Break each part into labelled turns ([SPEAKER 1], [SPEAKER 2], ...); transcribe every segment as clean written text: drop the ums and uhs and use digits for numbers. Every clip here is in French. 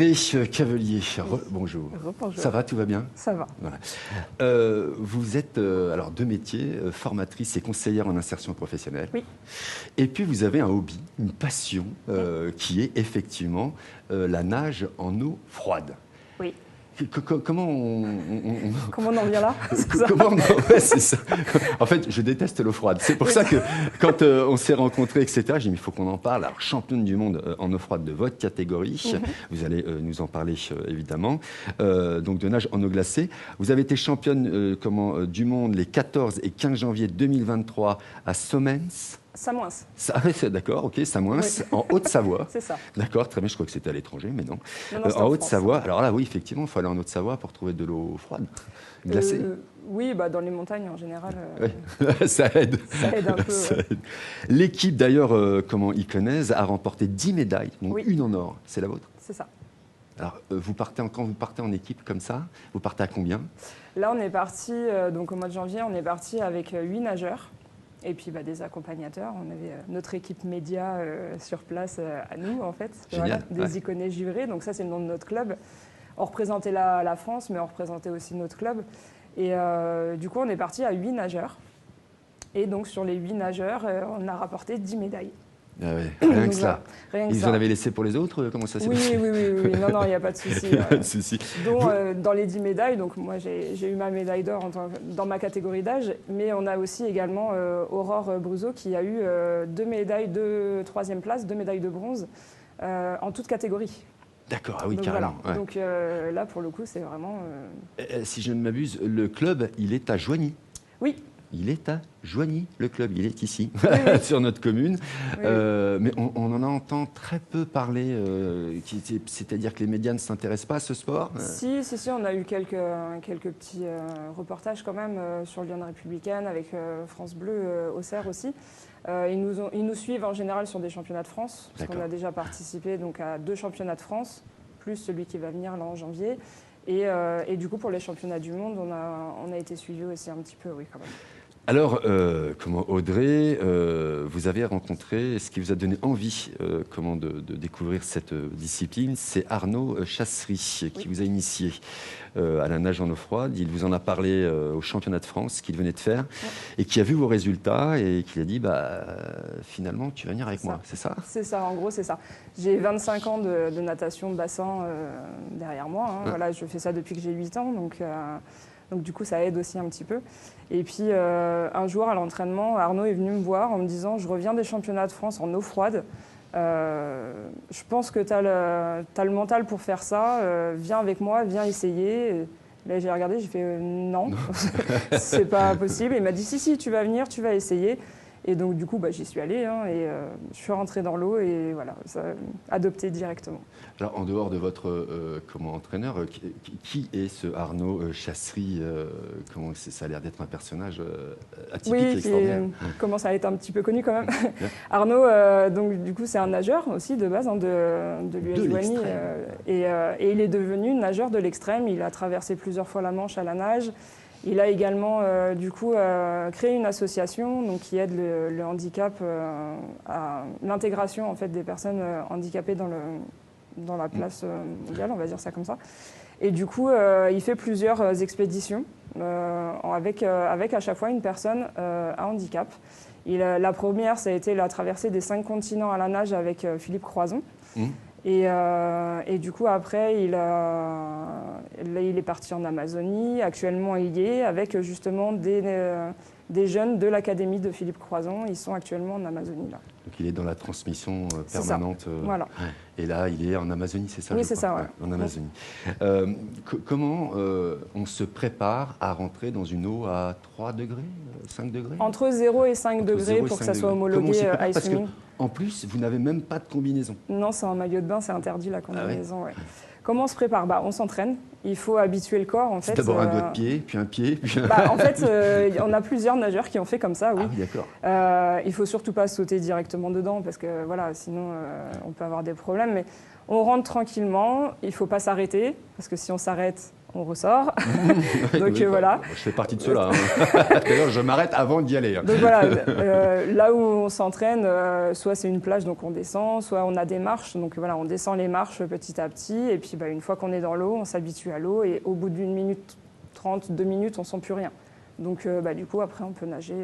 [SPEAKER 1] Audrey Cavelier, bonjour.
[SPEAKER 2] Bonjour.
[SPEAKER 1] Ça va, tout va bien?
[SPEAKER 2] Ça va.
[SPEAKER 1] Voilà. Vous êtes, alors, deux métiers, formatrice et conseillère en insertion professionnelle.
[SPEAKER 2] Oui.
[SPEAKER 1] Et puis, vous avez un hobby, une passion, qui est effectivement la nage en eau froide.
[SPEAKER 2] Oui.
[SPEAKER 1] Comment
[SPEAKER 2] Comment on en vient là?
[SPEAKER 1] Ouais, c'est ça. En fait, je déteste l'eau froide. C'est pour ça que quand on s'est rencontrés, etc., j'ai dit, mais il faut qu'on en parle. Alors, championne du monde en eau froide de votre catégorie, vous allez nous en parler évidemment, donc de nage en eau glacée. Vous avez été championne du monde les 14 et 15 janvier 2023 à Sommens.
[SPEAKER 2] Samoins.
[SPEAKER 1] D'accord, ok, Samoins, oui. En Haute-Savoie.
[SPEAKER 2] C'est ça.
[SPEAKER 1] D'accord, très bien, je crois que c'était à l'étranger, mais non.
[SPEAKER 2] Non,
[SPEAKER 1] en Haute-Savoie, alors là, oui, effectivement, il faut aller en Haute-Savoie pour trouver de l'eau froide, glacée.
[SPEAKER 2] Oui, bah, dans les montagnes en général.
[SPEAKER 1] Ça aide.
[SPEAKER 2] Ça aide un peu.
[SPEAKER 1] Ça aide. L'équipe, d'ailleurs, iconaise, a remporté 10 médailles, dont une en or. C'est la vôtre?
[SPEAKER 2] C'est ça.
[SPEAKER 1] Alors, quand vous partez en équipe comme ça, vous partez à combien?
[SPEAKER 2] Là, on est parti, donc au mois de janvier, on est parti avec 8 nageurs. Et puis des accompagnateurs, on avait notre équipe média sur place à nous en fait, voilà, des iconés givrés, donc ça c'est le nom de notre club. On représentait la France mais on représentait aussi notre club. Et du coup on est parti à 8 nageurs. Et donc sur les 8 nageurs, on a rapporté 10 médailles.
[SPEAKER 1] Ah ouais, rien que ça.
[SPEAKER 2] Ils
[SPEAKER 1] en avaient laissé pour les autres? Comment ça s'est passé?
[SPEAKER 2] Oui. Non, il n'y a pas de souci.
[SPEAKER 1] Pas de souci.
[SPEAKER 2] Dans les 10 médailles, donc moi j'ai eu ma médaille d'or dans ma catégorie d'âge, mais on a aussi également Aurore Bruzo qui a eu 2 médailles de 3e place, 2 médailles de bronze en toute catégorie.
[SPEAKER 1] D'accord, ah oui,
[SPEAKER 2] donc,
[SPEAKER 1] carrément.
[SPEAKER 2] Voilà. Ouais. Donc là, pour le coup, c'est vraiment...
[SPEAKER 1] Si je ne m'abuse, le club, il est à Joigny.
[SPEAKER 2] Oui.
[SPEAKER 1] Il est à Joigny, le club, il est ici, sur notre commune.
[SPEAKER 2] Oui.
[SPEAKER 1] Mais on en entend très peu parler, c'est-à-dire que les médias ne s'intéressent pas à ce sport.
[SPEAKER 2] Si, on a eu quelques petits reportages quand même sur Lyon Républicaine, avec France Bleu, Auxerre aussi. Ils nous suivent en général sur des championnats de France, parce qu'on a déjà participé donc, à 2 championnats de France, plus celui qui va venir là en janvier. Et du coup, pour les championnats du monde, on a été suivis aussi un petit peu, oui, quand même.
[SPEAKER 1] Alors, Audrey, vous avez rencontré, ce qui vous a donné envie de découvrir cette discipline, c'est Arnaud Chassery, qui vous a initié à la nage en eau froide. Il vous en a parlé au championnat de France qu'il venait de faire et qui a vu vos résultats et qui a dit finalement, tu vas venir avec moi, c'est ça? C'est ça,
[SPEAKER 2] en gros, c'est ça. J'ai 25 ans de natation de bassin derrière moi. Voilà, je fais ça depuis que j'ai 8 ans, donc du coup, ça aide aussi un petit peu. Et puis, un jour, à l'entraînement, Arnaud est venu me voir en me disant « Je reviens des championnats de France en eau froide. Je pense que tu as le mental pour faire ça. Viens avec moi, viens essayer. » Là, j'ai regardé, j'ai fait « Non, c'est pas possible. » Il m'a dit « Si, tu vas venir, tu vas essayer. » Et donc, du coup, j'y suis allée et je suis rentrée dans l'eau et voilà, ça a adopté directement.
[SPEAKER 1] Alors, en dehors de votre entraîneur, qui est ce Arnaud Chassery? Ça a l'air d'être un personnage atypique et extraordinaire.
[SPEAKER 2] Oui, qui commence à être un petit peu connu quand même. Arnaud, donc, du coup, c'est un nageur aussi de base de l'US Joigny. Et il est devenu nageur de l'extrême. Il a traversé plusieurs fois la Manche à la nage. Il a également, créé une association qui aide le handicap à l'intégration en fait, des personnes handicapées dans la place mondiale, on va dire ça comme ça. Et du coup, il fait plusieurs expéditions avec à chaque fois une personne à handicap. La première, ça a été la traversée des 5 continents à la nage avec Philippe Croison. Et du coup, après, il est parti en Amazonie. Actuellement, il y est avec justement des jeunes de l'académie de Philippe Croison. Ils sont actuellement en Amazonie, là.
[SPEAKER 1] Donc, il est dans la transmission permanente.
[SPEAKER 2] Voilà.
[SPEAKER 1] Et là, il est en Amazonie, c'est ça?
[SPEAKER 2] Oui, c'est ça, ouais.
[SPEAKER 1] En Amazonie. Comment on se prépare à rentrer dans une eau à 3 degrés, 5 degrés?
[SPEAKER 2] Entre 0 et 5 degrés pour que ça soit homologué ice swimming.
[SPEAKER 1] En plus, vous n'avez même pas de combinaison.
[SPEAKER 2] Non, c'est en maillot de bain, c'est interdit la combinaison. Ouais. Comment on se prépare? On s'entraîne. Il faut habituer le corps. En fait,
[SPEAKER 1] d'abord un doigt de pied, puis un pied. Puis
[SPEAKER 2] en fait, on a plusieurs nageurs qui ont fait comme ça, oui.
[SPEAKER 1] Ah oui, d'accord.
[SPEAKER 2] Il ne faut surtout pas sauter directement dedans parce que voilà, sinon on peut avoir des problèmes. Mais on rentre tranquillement. Il ne faut pas s'arrêter parce que si on s'arrête, on ressort. Donc voilà.
[SPEAKER 1] Je fais partie de ceux-là. D'ailleurs, je m'arrête avant d'y aller.
[SPEAKER 2] Donc voilà, là où on s'entraîne, soit c'est une plage, donc on descend, soit on a des marches. Donc voilà, on descend les marches petit à petit. Et puis une fois qu'on est dans l'eau, on s'habitue à l'eau. Et au bout d'une minute 30, 2 minutes, on ne sent plus rien. Donc du coup, après, on peut nager.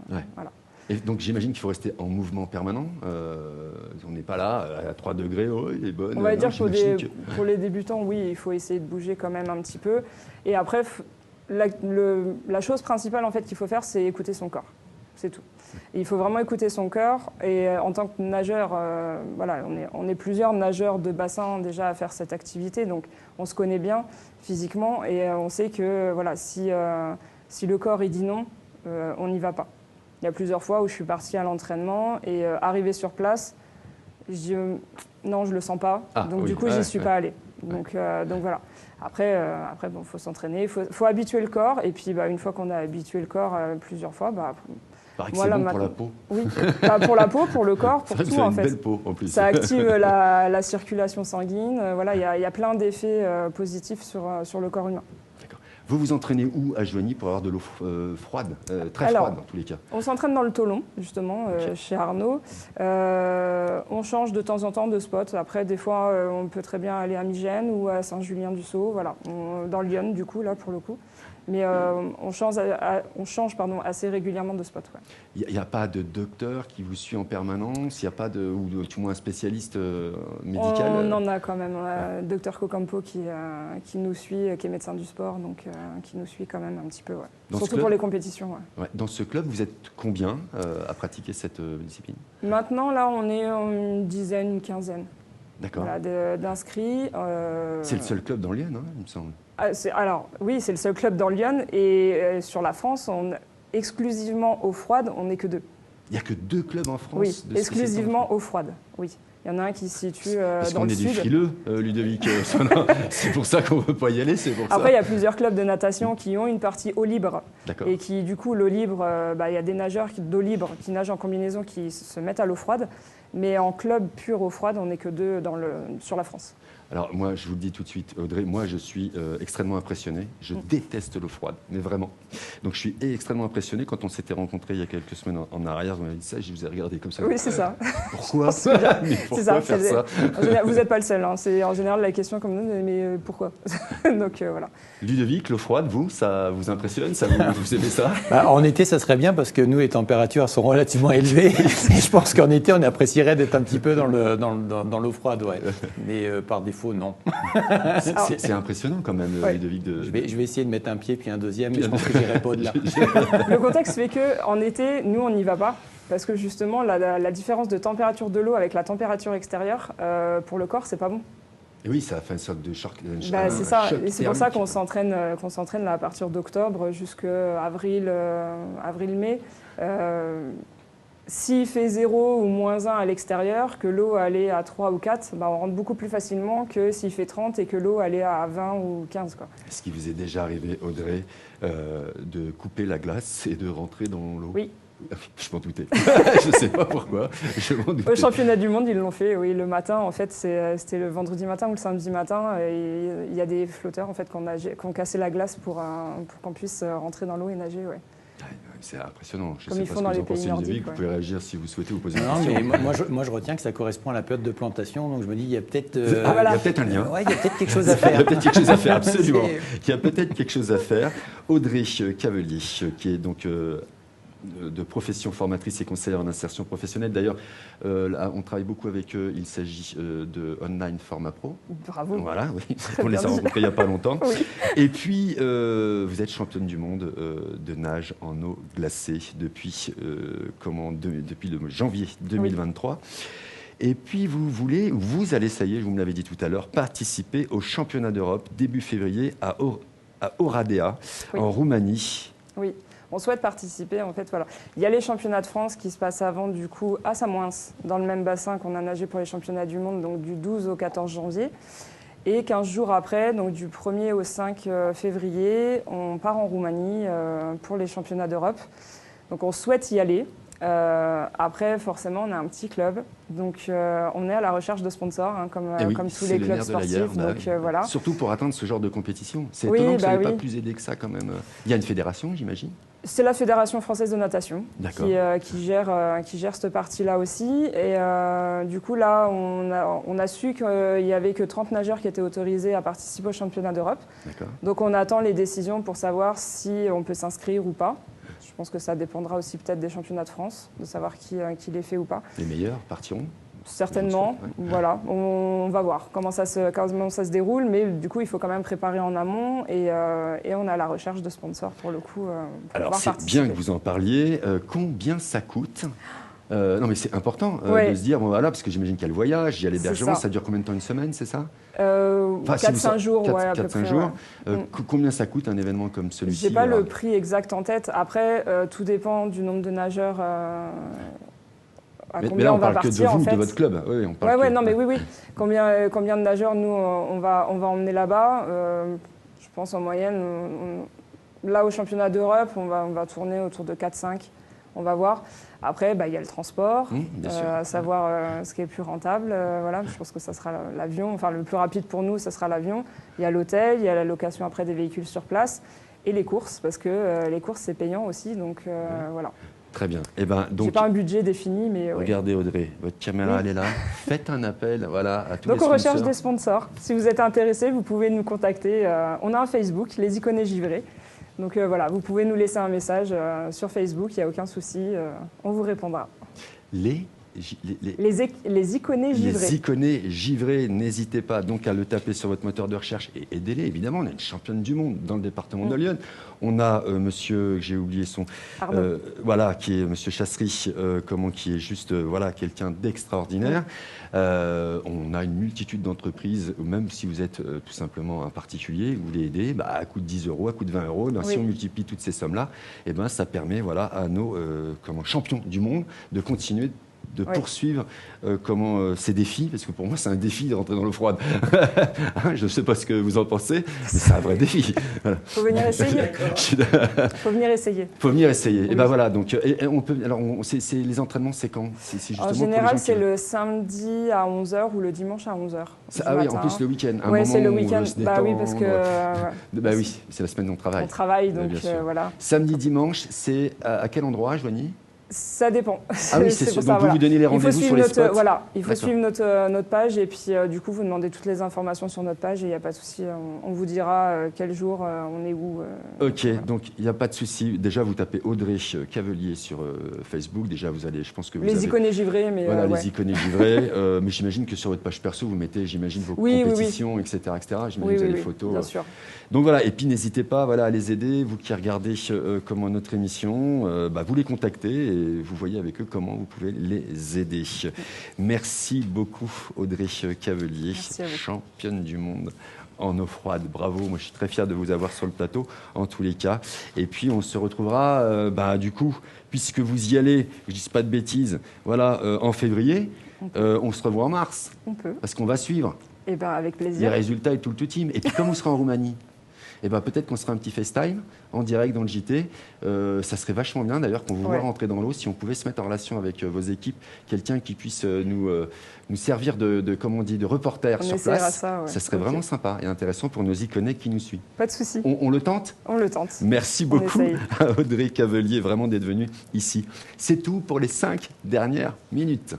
[SPEAKER 2] Voilà.
[SPEAKER 1] Et donc j'imagine qu'il faut rester en mouvement permanent. On n'est pas là à 3 degrés, oh, il est bonne.
[SPEAKER 2] On va dire pour les débutants, oui, il faut essayer de bouger quand même un petit peu. Et après, la chose principale en fait qu'il faut faire, c'est écouter son corps. C'est tout. Et il faut vraiment écouter son corps. Et en tant que nageur, voilà, on est plusieurs nageurs de bassin déjà à faire cette activité, donc on se connaît bien physiquement et on sait que voilà, si le corps il dit non, on n'y va pas. Il y a plusieurs fois où je suis partie à l'entraînement et arrivée sur place, je dis non, je le sens pas. Donc du coup, j'y suis pas allée. Donc voilà. Après, bon, faut s'entraîner, faut habituer le corps. Et puis, une fois qu'on a habitué le corps plusieurs fois,
[SPEAKER 1] paraît que c'est bon pour la peau.
[SPEAKER 2] Oui, pour la peau, pour le corps, pour tout en fait.
[SPEAKER 1] Une belle peau en plus.
[SPEAKER 2] Ça active la circulation sanguine. Voilà, il y a plein d'effets positifs sur le corps humain.
[SPEAKER 1] Vous vous entraînez où à Joigny pour avoir de l'eau froide, très froide dans tous les cas?
[SPEAKER 2] On s'entraîne dans le Tolon, justement, chez Arnaud. On change de temps en temps de spot. Après, des fois, on peut très bien aller à Migène ou à Saint-Julien-du-Sault, voilà. Dans Lyon, du coup, là, pour le coup. Mais on change assez régulièrement de spot.
[SPEAKER 1] Il n'y a pas de docteur qui vous suit en permanence? Il n'y a pas ou du moins un spécialiste médical?
[SPEAKER 2] On en a quand même. Docteur Cocampo qui nous suit, qui est médecin du sport, donc qui nous suit quand même un petit peu. Surtout pour les compétitions.
[SPEAKER 1] Dans ce club, vous êtes combien à pratiquer cette discipline?
[SPEAKER 2] Maintenant, là, on est une dizaine, une quinzaine.
[SPEAKER 1] D'accord.
[SPEAKER 2] Voilà, d'inscrits.
[SPEAKER 1] C'est le seul club dans Lyon, il me semble.
[SPEAKER 2] Alors, oui, c'est le seul club dans Lyon. Et sur la France, exclusivement eau froide, on n'est que 2.
[SPEAKER 1] Il n'y a que 2 clubs en France?
[SPEAKER 2] Oui, exclusivement eau froide, oui. Il y en a un qui se situe dans le sud.
[SPEAKER 1] Parce qu'on est des frileux, Ludovic. C'est pour ça qu'on ne veut pas y aller, c'est pour ça.
[SPEAKER 2] Après, il y a plusieurs clubs de natation qui ont une partie eau libre.
[SPEAKER 1] D'accord.
[SPEAKER 2] Et qui, du coup, l'eau libre, il y a des nageurs d'eau libre qui nagent en combinaison qui se mettent à l'eau froide. Mais en club pur eau froide, on n'est que 2 sur la France.
[SPEAKER 1] Alors moi, je vous le dis tout de suite, Audrey, moi je suis extrêmement impressionné. Je déteste l'eau froide, mais vraiment. Donc je suis extrêmement impressionné. Quand on s'était rencontrés il y a quelques semaines en arrière, vous m'avez dit ça, je vous ai regardé comme ça.
[SPEAKER 2] Oui, c'est ça.
[SPEAKER 1] Pourquoi? Mais pourquoi faire ça?
[SPEAKER 2] Vous n'êtes pas le seul. C'est en général la question qu'on me donne, mais pourquoi? Donc voilà.
[SPEAKER 1] Ludovic, l'eau froide, ça vous impressionne? Vous aimez ça?
[SPEAKER 3] En été, ça serait bien parce que nous, les températures sont relativement élevées. Et je pense qu'en été, on apprécierait d'être un petit peu dans l'eau froide, ouais. Mais par défaut, non.
[SPEAKER 1] C'est impressionnant quand même, Ludovic.
[SPEAKER 3] Je vais essayer de mettre un pied puis un deuxième, mais je pense que j'irai pas au-delà.
[SPEAKER 2] Le contexte fait qu'en été, nous, on n'y va pas. Parce que justement, la différence de température de l'eau avec la température extérieure, pour le corps, c'est pas bon.
[SPEAKER 1] Et oui, ça fait une sorte de choc.
[SPEAKER 2] C'est ça. Et c'est pour ça qu'on s'entraîne là, à partir d'octobre jusqu'à avril-mai. S'il fait 0 ou -1 à l'extérieur, que l'eau allait à 3 ou 4, on rentre beaucoup plus facilement que s'il fait 30 et que l'eau allait à 20 ou 15.
[SPEAKER 1] Est-ce qu'il vous est déjà arrivé, Audrey, de couper la glace et de rentrer dans l'eau?
[SPEAKER 2] Oui.
[SPEAKER 1] Je m'en doutais. Je ne sais pas pourquoi.
[SPEAKER 2] Au championnat du monde, ils l'ont fait, oui, le matin. En fait, c'était le vendredi matin ou le samedi matin. Et il y a des flotteurs en fait, qui ont cassé la glace pour qu'on puisse rentrer dans l'eau et nager. Ouais.
[SPEAKER 1] C'est impressionnant.
[SPEAKER 2] Comme ils font dans les pays nordiques.
[SPEAKER 1] Vous pouvez réagir si vous souhaitez vous poser une
[SPEAKER 3] question.
[SPEAKER 1] Mais
[SPEAKER 3] moi, je retiens que ça correspond à la période de plantation. Donc je me dis, il y a peut-être
[SPEAKER 1] il y a peut-être un lien.
[SPEAKER 3] Ouais, il y a peut-être quelque chose à faire.
[SPEAKER 1] Il y a peut-être quelque chose à faire, absolument. Il y a peut-être quelque chose à faire. Audrey Cavelier, qui est donc de profession formatrice et conseillère en insertion professionnelle. D'ailleurs, on travaille beaucoup avec eux. Il s'agit de Online Format Pro.
[SPEAKER 2] Bravo.
[SPEAKER 1] Voilà, oui. On les a rencontrés il n'y a pas longtemps.
[SPEAKER 2] Oui.
[SPEAKER 1] Et puis, vous êtes championne du monde de nage en eau glacée depuis le janvier 2023. Oui. Et puis, vous allez, ça y est, vous me l'avez dit tout à l'heure, participer au championnat d'Europe début février à Oradea, en Roumanie.
[SPEAKER 2] Oui. On souhaite participer, en fait, voilà. Il y a les championnats de France qui se passent avant, du coup, à Samoins, dans le même bassin qu'on a nagé pour les championnats du monde, donc du 12 au 14 janvier. Et 15 jours après, donc du 1er au 5 février, on part en Roumanie pour les championnats d'Europe. Donc on souhaite y aller. Après, forcément, on a un petit club, donc on est à la recherche de sponsors, hein, comme tous les clubs sportifs. Donc, voilà.
[SPEAKER 1] Surtout pour atteindre ce genre de compétition. C'est étonnant que ça n'ait pas plus aidé que ça quand même. Il y a une fédération, j'imagine? C'est
[SPEAKER 2] la Fédération française de natation qui gère cette partie-là aussi. Et du coup, là, on a su qu'il n'y avait que 30 nageurs qui étaient autorisés à participer au championnat d'Europe. Donc on attend les décisions pour savoir si on peut s'inscrire ou pas. Je pense que ça dépendra aussi peut-être des championnats de France, de savoir qui les fait ou pas.
[SPEAKER 1] Les meilleurs partiront?
[SPEAKER 2] Certainement, voilà. On va voir comment ça se déroule, mais du coup, il faut quand même préparer en amont et on est à la recherche de sponsors pour le coup.
[SPEAKER 1] Alors, c'est bien que vous en parliez. Combien ça coûte? Non, mais c'est important de se dire, bon, voilà, parce que j'imagine qu'il y a le voyage, il y a l'hébergement, ça dure combien de temps? Une semaine, c'est ça?
[SPEAKER 2] 4-5 jours,
[SPEAKER 1] 4-5 jours. Combien ça coûte un événement comme celui-ci?
[SPEAKER 2] Je n'ai pas le prix exact en tête. Après, tout dépend du nombre de nageurs.
[SPEAKER 1] Mais là, on parle que de vous, de votre club. Oui, on parle
[SPEAKER 2] oui. Combien de nageurs, nous, on va emmener là-bas? Je pense en moyenne, là, au championnat d'Europe, on va tourner autour de 4-5. On va voir. Après, il y a le transport, à savoir ce qui est plus rentable. Voilà, je pense que ça sera l'avion. Enfin, le plus rapide pour nous, ça sera l'avion. Il y a l'hôtel, il y a la location après des véhicules sur place et les courses, parce que les courses, c'est payant aussi. Donc, voilà.
[SPEAKER 1] Très bien. Eh ben, donc,
[SPEAKER 2] j'ai pas un budget défini, mais
[SPEAKER 1] regardez Audrey, votre caméra elle est là. Faites un appel, voilà, à tous les sponsors.
[SPEAKER 2] Donc on recherche des sponsors. Si vous êtes intéressé, vous pouvez nous contacter. On a un Facebook, les Iconés Givrés. Donc voilà, vous pouvez nous laisser un message sur Facebook, il n'y a aucun souci, on vous répondra.
[SPEAKER 1] Les
[SPEAKER 2] Iconés Givrés.
[SPEAKER 1] Les Iconés Givrés, n'hésitez pas donc à le taper sur votre moteur de recherche et aidez-les. Évidemment, on a une championne du monde dans le département de Lyon. On a monsieur, j'ai oublié son, voilà, qui est monsieur Chassery, qui est juste quelqu'un d'extraordinaire. On a une multitude d'entreprises, même si vous êtes tout simplement un particulier, vous voulez aider, à coût de 10 €, à coût de 20 €. Si on multiplie toutes ces sommes-là, ça permet à nos champions du monde de continuer de poursuivre ces défis, parce que pour moi c'est un défi de rentrer dans l'eau froide. Je ne sais pas ce que vous en pensez, mais c'est un vrai défi.
[SPEAKER 2] Voilà. Faut venir essayer. Faut venir essayer.
[SPEAKER 1] Faut venir essayer. Oui. Et ben voilà, donc on peut. Alors c'est les entraînements, c'est quand? C'est justement
[SPEAKER 2] en général, c'est le samedi à 11h ou le dimanche à 11h.
[SPEAKER 1] Ah oui, en plus le week-end.
[SPEAKER 2] Oui, c'est le week-end. Oui, parce que.
[SPEAKER 1] Oui, c'est la semaine où on travaille.
[SPEAKER 2] On travaille, donc voilà.
[SPEAKER 1] Samedi, dimanche, c'est à quel endroit, Joanie?
[SPEAKER 2] Ça dépend.
[SPEAKER 1] Ah oui, c'est sûr. Donc vous donnez les rendez-vous sur les spots.
[SPEAKER 2] Voilà, il faut suivre notre page et puis du coup vous demandez toutes les informations sur notre page et il n'y a pas de souci. On vous dira quel jour on est où.
[SPEAKER 1] Ok, donc il n'y a pas de souci. Déjà vous tapez Audrey Cavelier sur Facebook. Déjà vous allez, je pense que vous
[SPEAKER 2] les Iconés Givrés, mais
[SPEAKER 1] voilà les Iconés Givrés. Mais j'imagine que sur votre page perso vous mettez, vos compétitions, etc. J'imagine que vous avez des photos.
[SPEAKER 2] Bien sûr.
[SPEAKER 1] Donc voilà, et puis n'hésitez pas à les aider, vous qui regardez notre émission, vous les contactez et vous voyez avec eux comment vous pouvez les aider. Merci beaucoup Audrey Cavelier, championne du monde en eau froide. Bravo, moi je suis très fier de vous avoir sur le plateau en tous les cas. Et puis on se retrouvera du coup, puisque vous y allez, je ne dis pas de bêtises, en février, on se revoit en mars.
[SPEAKER 2] On peut.
[SPEAKER 1] Parce qu'on va suivre.
[SPEAKER 2] Et avec plaisir.
[SPEAKER 1] Les résultats et tout le team. Et puis comme on sera en Roumanie, peut-être qu'on sera un petit FaceTime en direct dans le JT. Ça serait vachement bien d'ailleurs qu'on vous voit rentrer dans l'eau. Si on pouvait se mettre en relation avec vos équipes, quelqu'un qui puisse nous servir de reporter sur place, ça serait vraiment sympa et intéressant pour nos Iconais qui nous suivent.
[SPEAKER 2] Pas de souci.
[SPEAKER 1] On le tente?
[SPEAKER 2] On le tente.
[SPEAKER 1] Merci beaucoup à Audrey Cavelier vraiment d'être venue ici. C'est tout pour les 5 dernières minutes.